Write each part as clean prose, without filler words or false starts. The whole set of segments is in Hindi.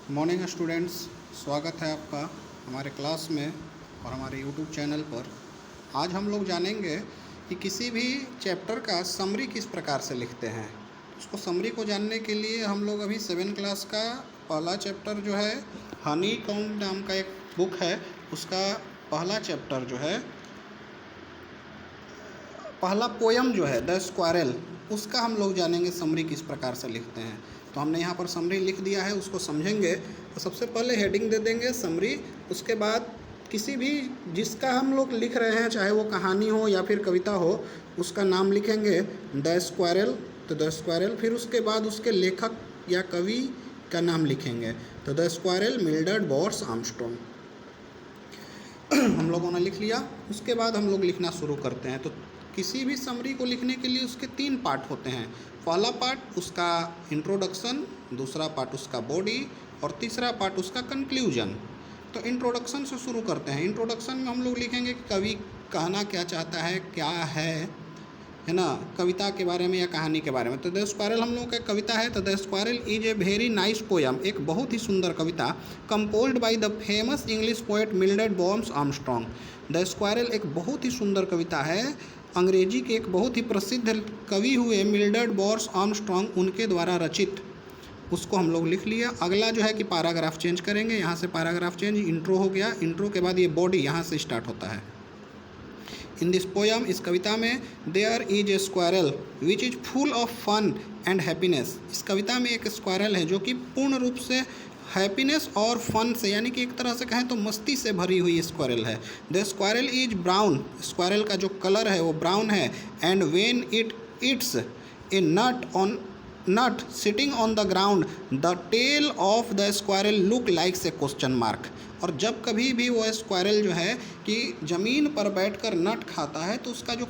मॉर्निंग स्टूडेंट्स, स्वागत है आपका हमारे क्लास में और हमारे यूट्यूब चैनल पर। आज हम लोग जानेंगे कि किसी भी चैप्टर का समरी किस प्रकार से लिखते हैं। उसको समरी को जानने के लिए हम लोग अभी 7 क्लास का पहला चैप्टर जो है हनीकॉम्ब नाम का एक बुक है, उसका पहला चैप्टर जो है, पहला पोयम जो है द स्क्वायरल, उसका हम लोग जानेंगे समरी किस प्रकार से लिखते हैं। तो हमने यहाँ पर समरी लिख दिया है, उसको समझेंगे। तो सबसे पहले हेडिंग दे देंगे समरी, उसके बाद किसी भी जिसका हम लोग लिख रहे हैं, चाहे वो कहानी हो या फिर कविता हो, उसका नाम लिखेंगे द स्क्वायरल। तो द स्क्वायरल, फिर उसके बाद उसके लेखक या कवि का नाम लिखेंगे। तो the squirrel Mildred Bowers Armstrong हम लोगों ने लिख लिया। उसके बाद हम लोग लिखना शुरू करते हैं। तो किसी भी समरी को लिखने के लिए उसके 3 पार्ट होते हैं। पहला पार्ट उसका इंट्रोडक्शन, दूसरा पार्ट उसका बॉडी और तीसरा पार्ट उसका कंक्लूजन। तो इंट्रोडक्शन से शुरू करते हैं। इंट्रोडक्शन में हम लोग लिखेंगे कि कवि कहना क्या चाहता है, क्या है ना, कविता के बारे में या कहानी के बारे में। तो द स्क्वायरल हम लोगों का कविता है। तो the squirrel is a very nice poem, एक बहुत ही सुंदर कविता, composed by the famous English poet Mildred Bowers Armstrong. The squirrel एक बहुत ही सुंदर कविता है, अंग्रेजी के एक बहुत ही प्रसिद्ध कवि हुए मिल्ड्रेड बॉर्स आर्मस्ट्रॉन्ग, उनके द्वारा रचित। उसको हम लोग लिख लिया। अगला जो है कि पैराग्राफ चेंज करेंगे, यहाँ से पैराग्राफ चेंज, इंट्रो हो गया। इंट्रो के बाद ये बॉडी यहाँ से स्टार्ट होता है। इन दिस पोयम, इस कविता में, there is a squirrel which is full of fun and happiness. इस कविता में एक स्क्वायरल है जो कि पूर्ण रूप से हैप्पीनेस और फन से, यानी कि एक तरह से कहें तो मस्ती से भरी हुई स्क्वायरल है। The squirrel is brown, squirrel का जो कलर है वो ब्राउन है। And when it its a nut sitting on the ground the tail of the squirrel look likes a question mark. और जब कभी भी वो स्क्वायरल जो है कि ज़मीन पर बैठकर नट खाता है, तो उसका जो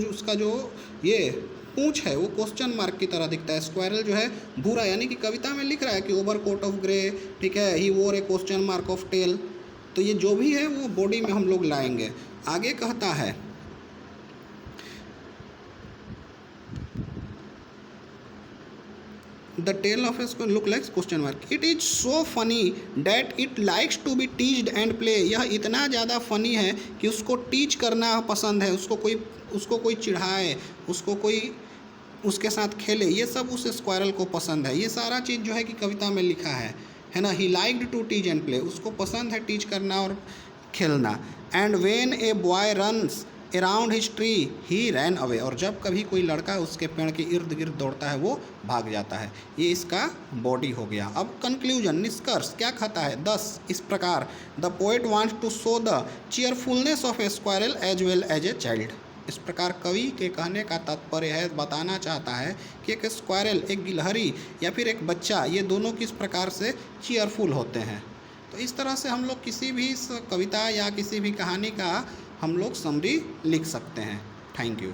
उसका जो ये पूंछ है वो क्वेश्चन मार्क की तरह दिखता है। स्क्वायरल जो है भूरा, यानी कि कविता में लिख रहा है कि ओवर कोट ऑफ ग्रे, ठीक है, ही वोर ए क्वेश्चन मार्क ऑफ टेल। तो ये जो भी है वो बॉडी में हम लोग लाएंगे। आगे कहता है, the tail of a look likes question mark, it is so funny that it likes to be teached and play. यह इतना ज़्यादा फनी है कि उसको टीच करना पसंद है, उसको कोई चिढ़ाए, उसको कोई उसके साथ खेले, ये सब उस स्क्वायरल को पसंद है। ये सारा चीज़ जो है कि कविता में लिखा है ना। He liked to teach and play, उसको पसंद है टीच करना और खेलना। And when a boy runs around his tree he ran away, और जब कभी कोई लड़का उसके पेड़ के इर्द गिर्द दौड़ता है वो भाग जाता है। ये इसका बॉडी हो गया। अब कंक्लूजन, निष्कर्ष क्या कहता है। 10 इस प्रकार, the poet wants to show the cheerfulness of a squirrel as well as a child. इस प्रकार कवि के कहने का तात्पर्य है, बताना चाहता है कि एक स्क्वायरल, एक गिलहरी या फिर एक बच्चा, ये दोनों किस प्रकार से चीयरफुल होते हैं। तो इस तरह से हम लोग किसी भी कविता या किसी भी कहानी का हम लोग समरी लिख सकते हैं। Thank you.